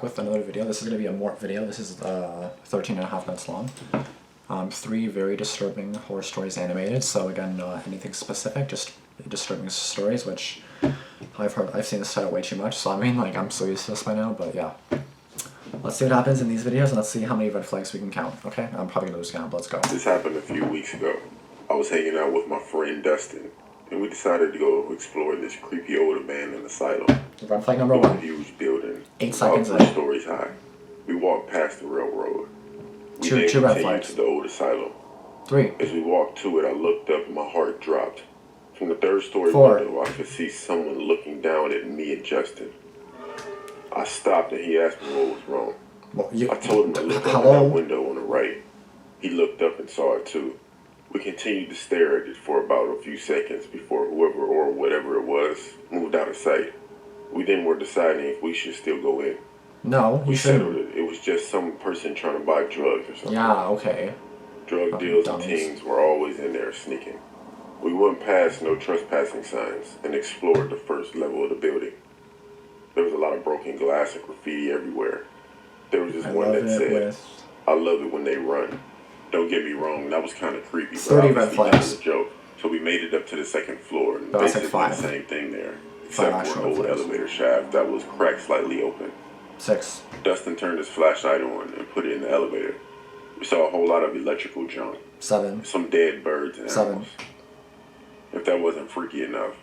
with another video. This is going to be a Mort video. This is 13 and a half minutes long. 3 very disturbing horror stories animated. So again, not anything specific, just disturbing stories, which I've seen this title way too much. So I mean, like, I'm so used to this by now. But yeah, let's see what happens in these videos, and let's see how many red flags we can count. Okay, I'm probably gonna lose count. Let's go. This happened a few weeks ago. I was hanging out with my friend Dustin, and we decided to go explore this creepy old abandoned asylum. Red flag number 1. A huge building, 8 seconds about 3 stories high. We walked past the railroad. We then two red continued flags. to the old asylum. 3. As we walked to it, I looked up and my heart dropped. From the 3rd story 4. window, I could see someone looking down at me and Justin. I stopped and he asked me what was wrong. Well, I told him to look up in that window on the right. He looked up and saw it too. We continued to stare at it for about a few seconds before whoever or whatever it was moved out of sight. We then were deciding if we should still go in. No, you settled shouldn't. it. It was just some person trying to buy drugs or something. Yeah, okay. Drug deals and teens were always in there sneaking. We went past no trespassing signs and explored the first level of the building. There was a lot of broken glass and graffiti everywhere. There was this one that said, "I love it when they run." Don't get me wrong, that was kind of creepy, but obviously that was a joke. So we made it up to the 2nd floor, and basically the same thing there, except for an old elevator shaft that was cracked slightly open. 6. Dustin turned his flashlight on and put it in the elevator. We saw a whole lot of electrical junk. 7. Some dead birds and animals. 7. If that wasn't freaky enough,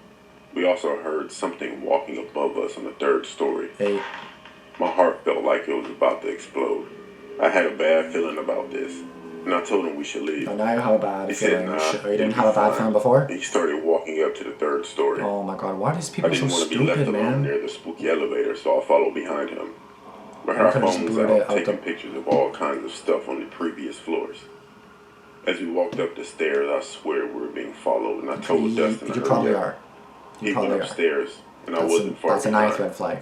we also heard something walking above us on the 3rd story. 8. My heart felt like it was about to explode. I had a bad feeling about this, and I told him we should leave. Oh, now you have a bad feeling. He said, nah, you didn't have a bad feeling before? He started walking up to the 3rd story. Oh my god, why are these people so stupid, man? I didn't want to be left alone near the spooky elevator, so I followed behind him. We had our phones out, taking pictures of all kinds of stuff on the previous floors. As we walked up the stairs, I swear we were being followed, and I told Dustin you probably are. He went upstairs, and I wasn't far behind. That's a 9th red flag.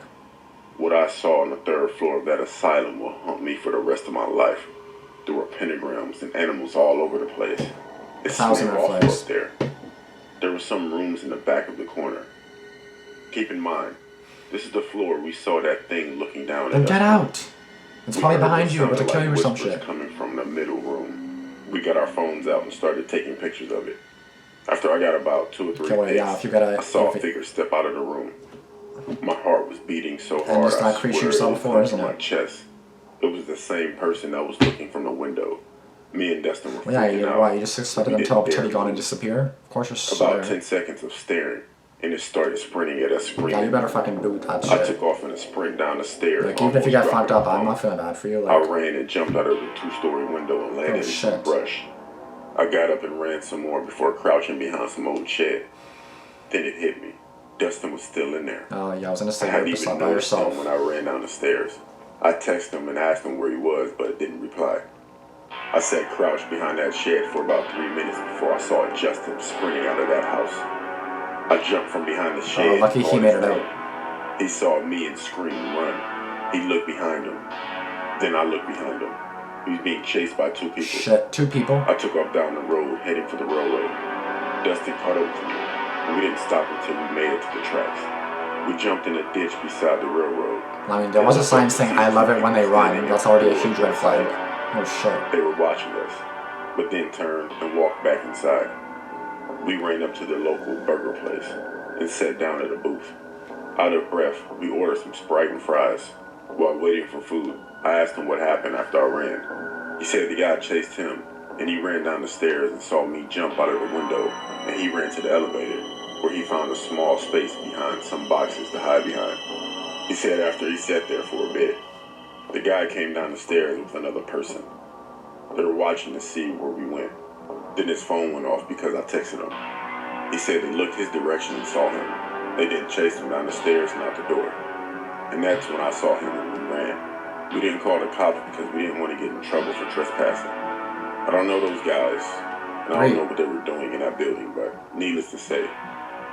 What I saw on the 3rd floor of that asylum will haunt me for the rest of my life. There were pentagrams and animals all over the place. It smelled awful up there. There were some rooms in the back of the corner. Keep in mind, this is the floor we saw that thing looking down at us. Then get out! It's probably behind you, but to kill you or some shit. Coming from the middle room. We got our phones out and started taking pictures of it. After I got about 2 or 3 paces, I saw a figure step out of the room. My heart was beating so hard, I swear it was coming to my chest. It was the same person that was looking from the window. Me and Dustin were freaking out. Why? You just expected them to be gone and disappear? Of course you're scared. About 10 seconds of staring, and it started sprinting at us, screaming. Yeah, you better fucking boot that shit. I took off in a sprint down the stairs. Like, even if you got fucked up, I'm not feeling bad for you. I ran and jumped out of the 2-story window and landed in some brush. I got up and ran some more before crouching behind some old shed. Then it hit me. Dustin was still in there. Oh, yeah, I was gonna say I hadn't even noticed him when I ran down the stairs. I texted him and asked him where he was, but it didn't reply. I sat crouched behind that shed for about 3 minutes before I saw Justin sprinting out of that house. I jumped from behind the shed. Oh, lucky he made it out. He saw me and screamed, "Run." He looked behind him. Then I looked behind him. He was being chased by 2 people. Shit, 2 people? I took off down the road, heading for the railroad. Dustin caught up to me, and we didn't stop until we made it to the tracks. We jumped in a ditch beside the railroad. I mean, there was a sign saying, "I love it when they run." That's already a huge red flag. Oh shit. They were watching us, but then turned and walked back inside. We ran up to the local burger place and sat down at a booth. Out of breath, we ordered some Sprite and fries. While waiting for food, I asked him what happened after I ran. He said the guy chased him, and he ran down the stairs and saw me jump out of the window, and he ran to the elevator, where he found a small space behind some boxes to hide behind. He said after he sat there for a bit, the guy came down the stairs with another person. They were watching to see where we went. Then his phone went off because I texted him. He said they looked his direction and saw him. They didn't chase him down the stairs and out the door. And that's when I saw him and we ran. We didn't call the cops because we didn't want to get in trouble for trespassing. I don't know those guys, and I don't know what they were doing in that building, but needless to say,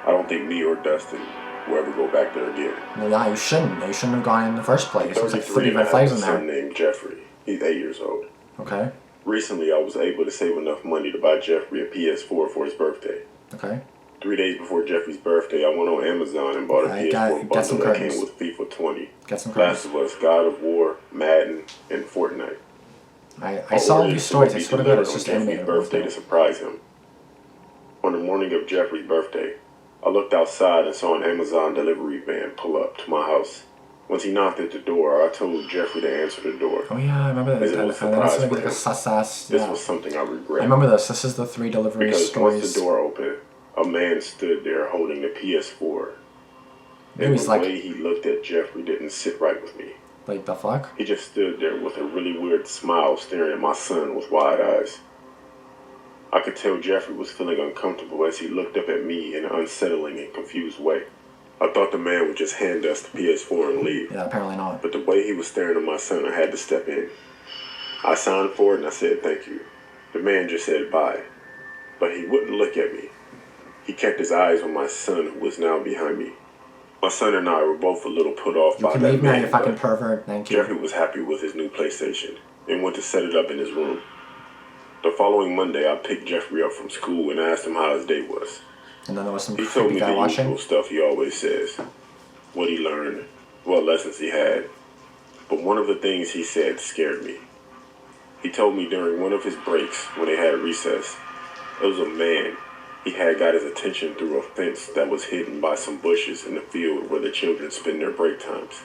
I don't think me or Dustin will ever go back there again. Well, yeah, you shouldn't. You shouldn't have gone in the first place. There's like 3 red flags in there. Son named Jeffrey. He's 8 years old. Okay. Recently, I was able to save enough money to buy Jeffrey a PS4 for his birthday. Okay. 3 days before Jeffrey's birthday, I went on Amazon and bought a PS4 Get some bundle that came curtains. with FIFA 20, Get some Last curtains. of Us, God of War, Madden, and Fortnite. I saw these stories. I swear to God, it's just Jeffrey's animated. birthday to surprise him. On the morning of Jeffrey's birthday, I looked outside and saw an Amazon delivery van pull up to my house. Once he knocked at the door, I told Jeffrey to answer the door. Oh yeah, I remember that. As it was a surprise for him. Sus. This Yeah. was something I regret. I remember this. This is the 3 delivery Because stories. once the door opened, a man stood there holding the PS4. Maybe And he's the like, way he looked at Jeffrey didn't sit right with me. like the fuck? He just stood there with a really weird smile staring at my son with wide eyes. I could tell Jeffrey was feeling uncomfortable as he looked up at me in an unsettling and confused way. I thought the man would just hand us the PS4 and leave. Yeah, apparently not. But the way he was staring at my son, I had to step in. I signed for it and I said thank you. The man just said bye. But he wouldn't look at me. He kept his eyes on my son, who was now behind me. My son and I were both a little put off You by can that leave now, man, you fucking but pervert. Thank you. Jeffrey was happy with his new PlayStation and went to set it up in his room. The following Monday, I picked Jeffrey up from school and asked him how his day was. And then there was some He told creepy me guy the watching. usual stuff he always says. What he learned, what lessons he had. But one of the things he said scared me. He told me during one of his breaks, when they had recess, there was a man. He had got his attention through a fence that was hidden by some bushes in the field where the children spend their break times.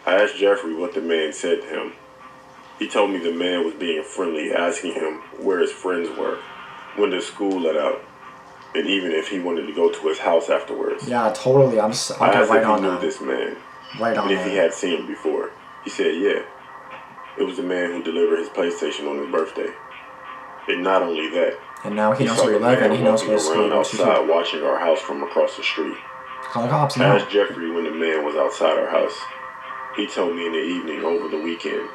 I asked Jeffrey what the man said to him. He told me the man was being friendly, asking him where his friends were, when the school let out, and even if he wanted to go to his house afterwards. Yeah, totally. I'll I get asked right if on he knew that. this man, Right on and if he that. had seen him before. He said, yeah. It was the man who delivered his PlayStation on his birthday. And not only that, And now he knows saw where you the live and man he knows walking where school around goes to. outside watching our house from across the street. Call the cops I now. asked Jeffrey when the man was outside our house. He told me in the evening over the weekend.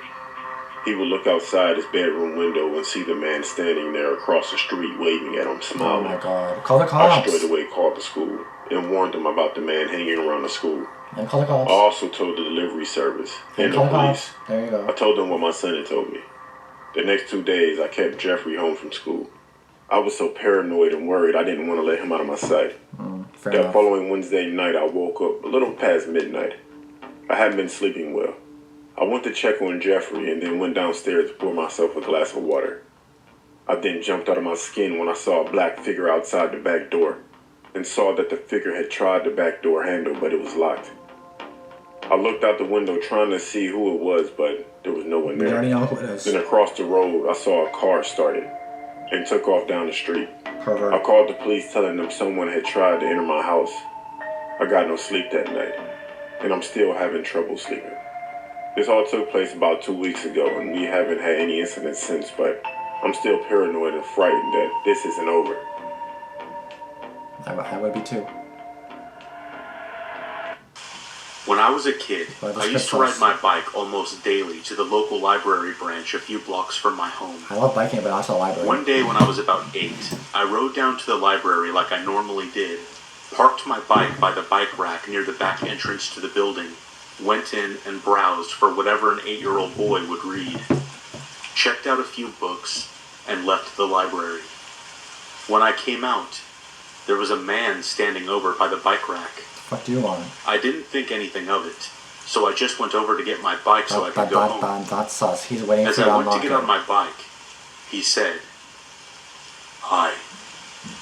He would look outside his bedroom window and see the man standing there across the street waving at him, Oh smiling. my god. Call the I cops. straight away called the school and warned them about the man hanging around the school. And call the I cops. also told the delivery service and the Call the police. cops. There you I go. told them what my son had told me. The next 2 days, I kept Jeffrey home from school. I was so paranoid and worried I didn't want to let him out of my sight. Fair That enough. following Wednesday night, I woke up a little past midnight. I hadn't been sleeping well. I went to check on Jeffrey and then went downstairs to pour myself a glass of water. I then jumped out of my skin when I saw a black figure outside the back door and saw that the figure had tried the back door handle, but it was locked. I looked out the window trying to see who it was, but there was no one You already there. know who it is. Then across the road, I saw a car started and took off down the street. I Pervert. called the police telling them someone had tried to enter my house. I got no sleep that night, and I'm still having trouble sleeping. This all took place about 2 weeks ago, and we haven't had any incidents since, but I'm still paranoid and frightened that this isn't over. I would be too. When I was a kid, Well, I used to ride my bike almost daily to the local library branch a few blocks from my home. I love biking, but also a library. One day when I was about 8, I rode down to the library like I normally did, parked my bike by the bike rack near the back entrance to the building, went in and browsed for whatever an 8-year-old boy would read, checked out a few books, and left the library. When I came out, there was a man standing over by the bike rack. What do you want? I didn't think anything of it, so I just went over to get my bike so I could go home. That's sus. He's waiting As for you to I went to unlock get it. on my bike, he said, "Hi,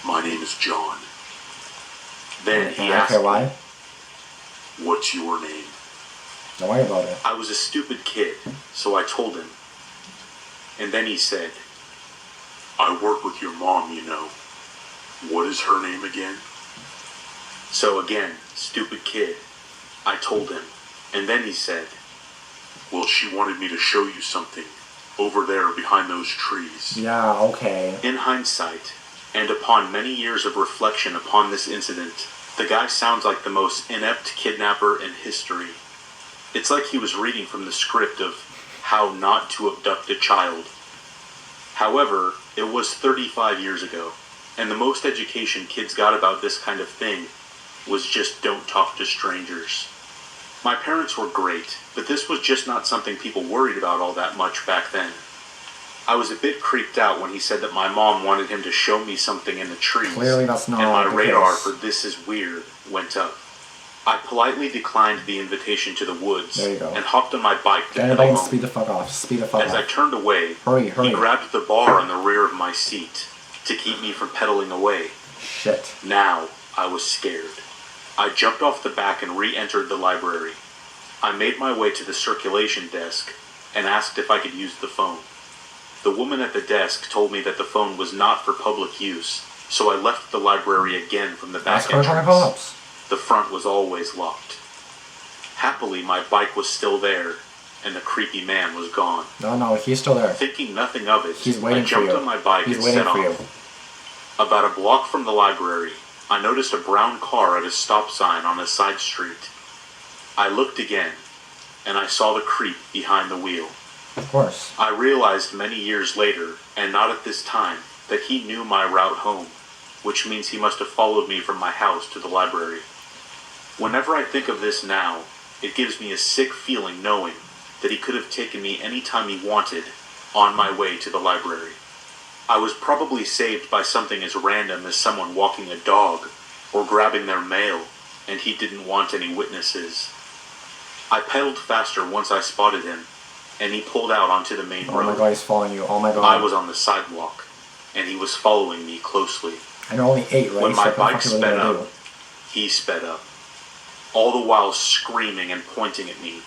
my name is John." Then he And I don't care asked why. me, "What's your name?" Don't worry about it. I was a stupid kid, so I told him. And then he said, "I work with your mom, you know. What is her name again?" So again, stupid kid, I told him. And then he said, "Well, she wanted me to show you something over there behind those trees." Yeah, okay. In hindsight, and upon many years of reflection upon this incident, the guy sounds like the most inept kidnapper in history. It's like he was reading from the script of How Not to Abduct a Child. However, it was 35 years ago, and the most education kids got about this kind of thing was just don't talk to strangers. My parents were great, but this was just not something people worried about all that much back then. I was a bit creeped out when he said that my mom wanted him to show me something in the trees. Clearly that's not and my the radar case. for "this is weird" went up. I politely declined the invitation to the woods There you go. and hopped on my bike to Get in the pedal bike and home. speed the fuck off. Speed the fuck As I off. turned away, Hurry. he grabbed the bar on the rear of my seat to keep me from pedaling away. Shit. Now I was scared. I jumped off the back and re-entered the library. I made my way to the circulation desk and asked if I could use the phone. The woman at the desk told me that the phone was not for public use, so I left the library again from the back Ask her to entrance. call cops. The front was always locked. Happily, my bike was still there, and the creepy man was gone. No, he's still there. Thinking nothing of it, He's waiting I for jumped you. on my bike He's and waiting set for you. off. About a block from the library, I noticed a brown car at a stop sign on a side street. I looked again, and I saw the creep behind the wheel. Of course. I realized many years later, and not at this time, that he knew my route home, which means he must have followed me from my house to the library. Whenever I think of this now, it gives me a sick feeling knowing that he could have taken me any time he wanted on my way to the library. I was probably saved by something as random as someone walking a dog or grabbing their mail, and he didn't want any witnesses. I pedaled faster once I spotted him, and he pulled out onto the main road. Oh my god, he's following you. Oh my god. I was on the sidewalk, and he was following me closely. And you're only 8, right? When So my what the bike fuck are you sped really gonna up, he sped up, all the while screaming and pointing at me. do?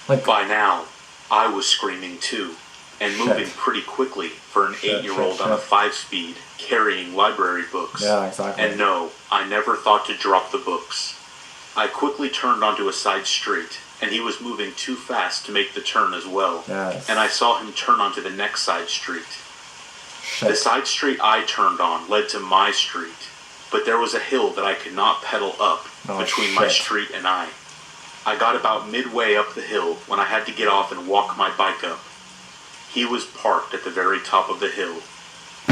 Like, By now, I was screaming too, and Shit. moving pretty quickly for an Shit, 8-year-old on a 5-speed, carrying library books. yeah, exactly. And no, I never thought to drop the books. I quickly turned onto a side street, and he was moving too fast to make the turn as well. Yes. And I saw him turn onto the next side street. The Shit. side street I turned on led to my street, but there was a hill that I could not pedal up Oh, between my shit. street and I. I got about midway up the hill when I had to get off and walk my bike up. He was parked at the very top of the hill,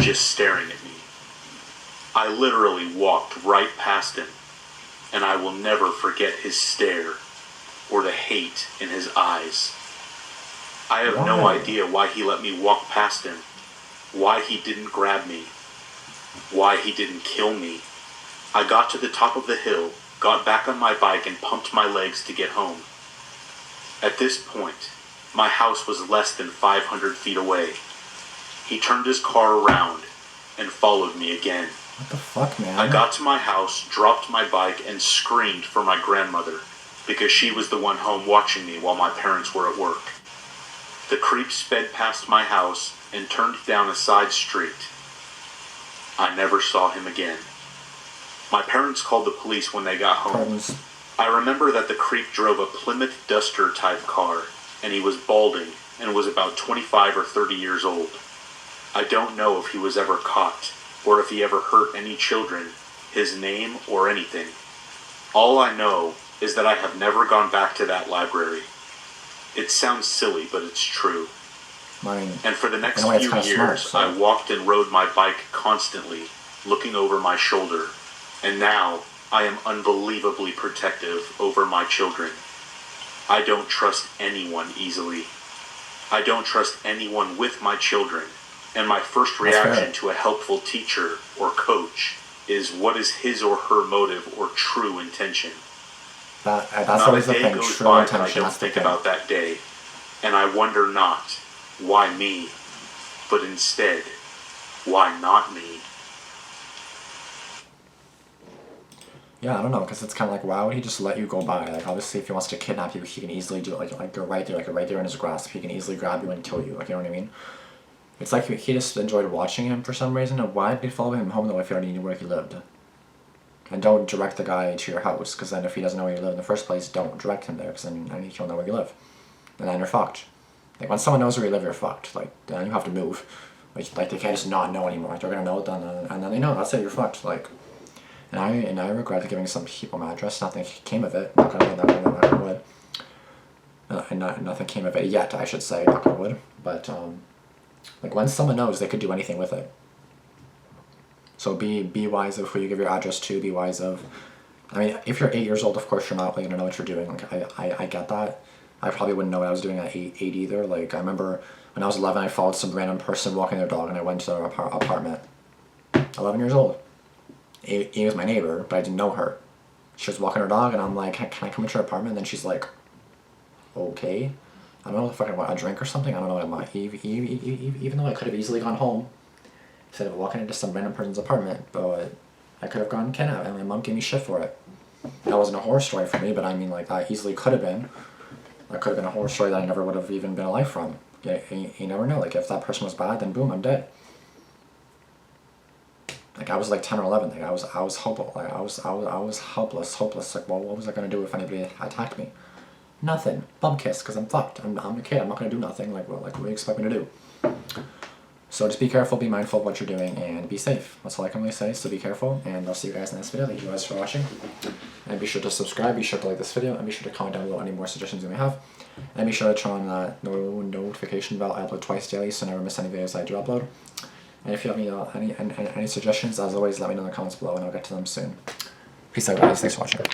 just staring at me. I literally walked right past him, and I will never forget his stare or the hate in his eyes. I have no Why? idea why he let me walk past him, why he didn't grab me, why he didn't kill me. I got to the top of the hill, got back on my bike, and pumped my legs to get home. At this point, my house was less than 500 feet away. He turned his car around and followed me again. What the fuck, man? I got to my house, dropped my bike, and screamed for my grandmother because she was the one home watching me while my parents were at work. The creep sped past my house and turned down a side street. I never saw him again. My parents called the police when they got home. Pardons. I remember that the creep drove a Plymouth Duster type car, and he was balding and was about 25 or 30 years old. I don't know if he was ever caught, or if he ever hurt any children, his name, or anything. All I know is that I have never gone back to that library. It sounds silly, but it's true. I mean, And for the next in a way, it's few kinda years, smart, so. I walked and rode my bike constantly, looking over my shoulder. And now, I am unbelievably protective over my children. I don't trust anyone easily. I don't trust anyone with my children. And my first That's fair. reaction to a helpful teacher or coach is what is his or her motive or true intention. that's Not always a the day thing. goes True by that I intention. don't That's the think thing. about that day, and I wonder not, why me, but instead, why not me? Yeah, I don't know, because it's kind of like, why would he just let you go by? Like, obviously, if he wants to kidnap you, he can easily do it. Like you're right there, right there in his grasp. He can easily grab you and kill you. Like, you know what I mean? It's like he just enjoyed watching him for some reason. And why did he follow him home though if you already knew where he lived? And don't direct the guy to your house, because then if he doesn't know where you live in the first place, don't direct him there, because then he'll know where you live. And then you're fucked. Like, when someone knows where you live, you're fucked. Like, then you have to move. Like they can't just not know anymore. Like, they're gonna know it, and then they know. That's it. You're fucked. Like, and I regret giving some people my address. Nothing came of it. Knock on wood. And nothing came of it yet. I should say, knock on wood. But like, when someone knows, they could do anything with it. So be wise of who you give your address to. Be wise of. I mean, if you're 8 years old, of course you're not going to know what you're doing. Like, I get that. I probably wouldn't know what I was doing at 8 either. Like, I remember when I was 11, I followed some random person walking their dog, and I went to their apartment. 11 years old. Amy was my neighbor, but I didn't know her. She was walking her dog, and I'm like, can I come into her apartment? And then she's like, okay. I don't know if I want a drink or something. I don't know what I want. Even though I could have easily gone home instead of walking into some random person's apartment, but I could have gone kidnapped, and my mom gave me shit for it. That wasn't a horror story for me, but I mean, like, that easily could have been. That could have been a horror story that I never would have even been alive from. You never know. Like, if that person was bad, then boom, I'm dead. Like, I was like 10 or 11. Like, I was hopeless. Like, I was hopeless. Like, well, what was I gonna do if anybody attacked me? Nothing. Bum kiss, because I'm fucked. I'm a kid. I'm not gonna do nothing. Like, what do you expect me to do? So just be careful, be mindful of what you're doing, and be safe. That's all I can really say. So be careful, and I'll see you guys in this video. Thank you guys for watching. And be sure to subscribe, be sure to like this video, and be sure to comment down below any more suggestions you may have. And be sure to turn on that notification bell. I upload twice daily, so never miss any videos I do upload. And if you have any suggestions, as always, let me know in the comments below, and I'll get to them soon. Peace out, guys. Thanks for watching.